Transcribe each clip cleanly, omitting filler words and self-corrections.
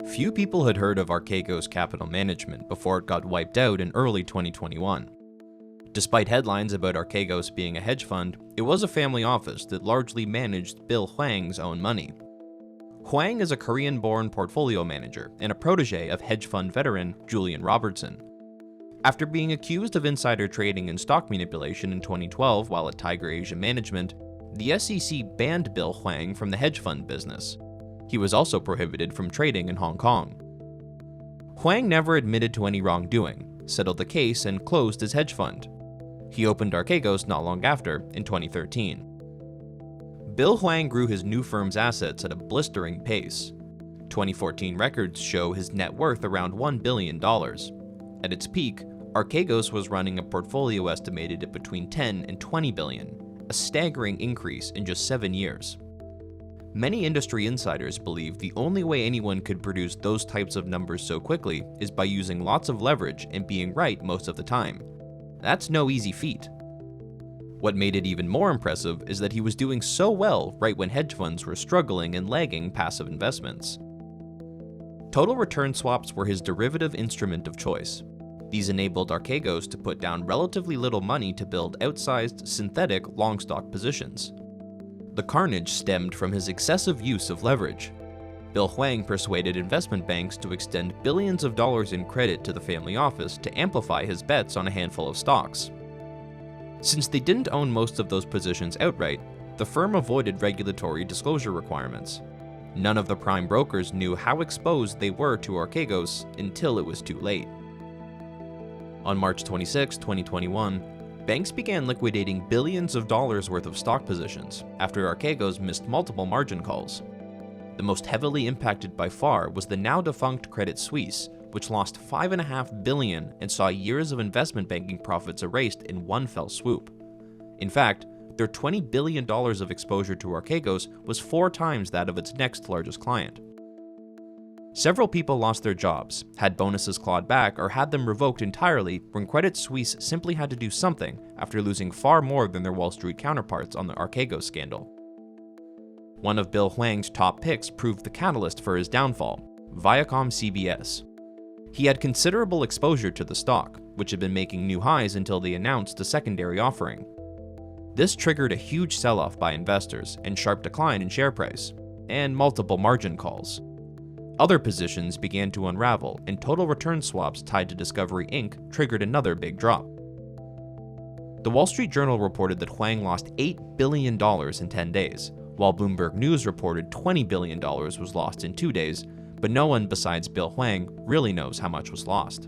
Few people had heard of Archegos Capital Management before it got wiped out in early 2021. Despite headlines about Archegos being a hedge fund, it was a family office that largely managed Bill Hwang's own money. Hwang is a Korean-born portfolio manager and a protege of hedge fund veteran Julian Robertson. After being accused of insider trading and stock manipulation in 2012 while at Tiger Asia Management, the SEC banned Bill Hwang from the hedge fund business. He was also prohibited from trading in Hong Kong. Hwang never admitted to any wrongdoing, settled the case, and closed his hedge fund. He opened Archegos not long after, in 2013. Bill Hwang grew his new firm's assets at a blistering pace. 2014 records show his net worth around $1 billion. At its peak, Archegos was running a portfolio estimated at between 10 and 20 billion, a staggering increase in just 7 years. Many industry insiders believe the only way anyone could produce those types of numbers so quickly is by using lots of leverage and being right most of the time. That's no easy feat. What made it even more impressive is that he was doing so well right when hedge funds were struggling and lagging passive investments. Total return swaps were his derivative instrument of choice. These enabled Archegos to put down relatively little money to build outsized, synthetic long stock positions. The carnage stemmed from his excessive use of leverage. Bill Hwang persuaded investment banks to extend billions of dollars in credit to the family office to amplify his bets on a handful of stocks. Since they didn't own most of those positions outright, the firm avoided regulatory disclosure requirements. None of the prime brokers knew how exposed they were to Archegos until it was too late. On March 26, 2021, banks began liquidating billions of dollars worth of stock positions after Archegos missed multiple margin calls. The most heavily impacted by far was the now defunct Credit Suisse, which lost $5.5 billion and saw years of investment banking profits erased in one fell swoop. In fact, their $20 billion of exposure to Archegos was 4 times that of its next largest client. Several people lost their jobs, had bonuses clawed back, or had them revoked entirely when Credit Suisse simply had to do something after losing far more than their Wall Street counterparts on the Archegos scandal. One of Bill Hwang's top picks proved the catalyst for his downfall, Viacom CBS. He had considerable exposure to the stock, which had been making new highs until they announced a secondary offering. This triggered a huge sell-off by investors and sharp decline in share price, and multiple margin calls. Other positions began to unravel, and total return swaps tied to Discovery Inc. triggered another big drop. The Wall Street Journal reported that Hwang lost $8 billion in 10 days, while Bloomberg News reported $20 billion was lost in 2 days, but no one besides Bill Hwang really knows how much was lost.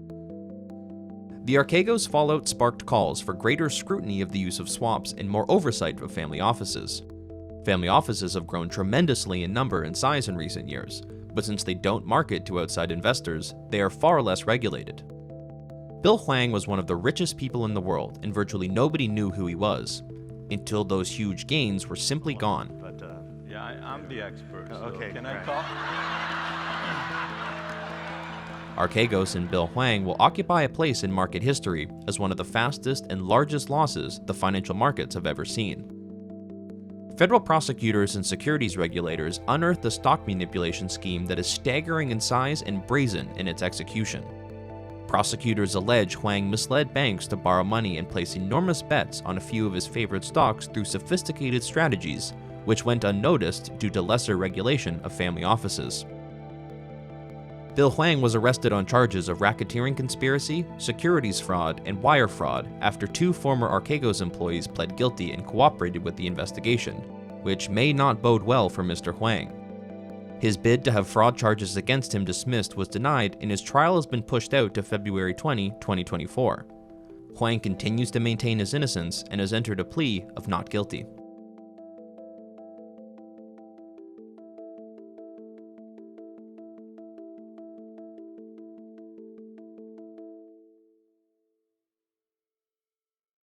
The Archegos fallout sparked calls for greater scrutiny of the use of swaps and more oversight of family offices. Family offices have grown tremendously in number and size in recent years, but since they don't market to outside investors, they are far less regulated. Bill Hwang was one of the richest people in the world, and virtually nobody knew who he was, until those huge gains were simply gone. But yeah, I'm the expert. So Okay, can right. I talk? Archegos and Bill Hwang will occupy a place in market history as one of the fastest and largest losses the financial markets have ever seen. Federal prosecutors and securities regulators unearthed a stock manipulation scheme that is staggering in size and brazen in its execution. Prosecutors allege Hwang misled banks to borrow money and place enormous bets on a few of his favorite stocks through sophisticated strategies, which went unnoticed due to lesser regulation of family offices. Bill Hwang was arrested on charges of racketeering conspiracy, securities fraud, and wire fraud after 2 former Archegos employees pled guilty and cooperated with the investigation, which may not bode well for Mr. Hwang. His bid to have fraud charges against him dismissed was denied, and his trial has been pushed out to February 20, 2024. Hwang continues to maintain his innocence and has entered a plea of not guilty.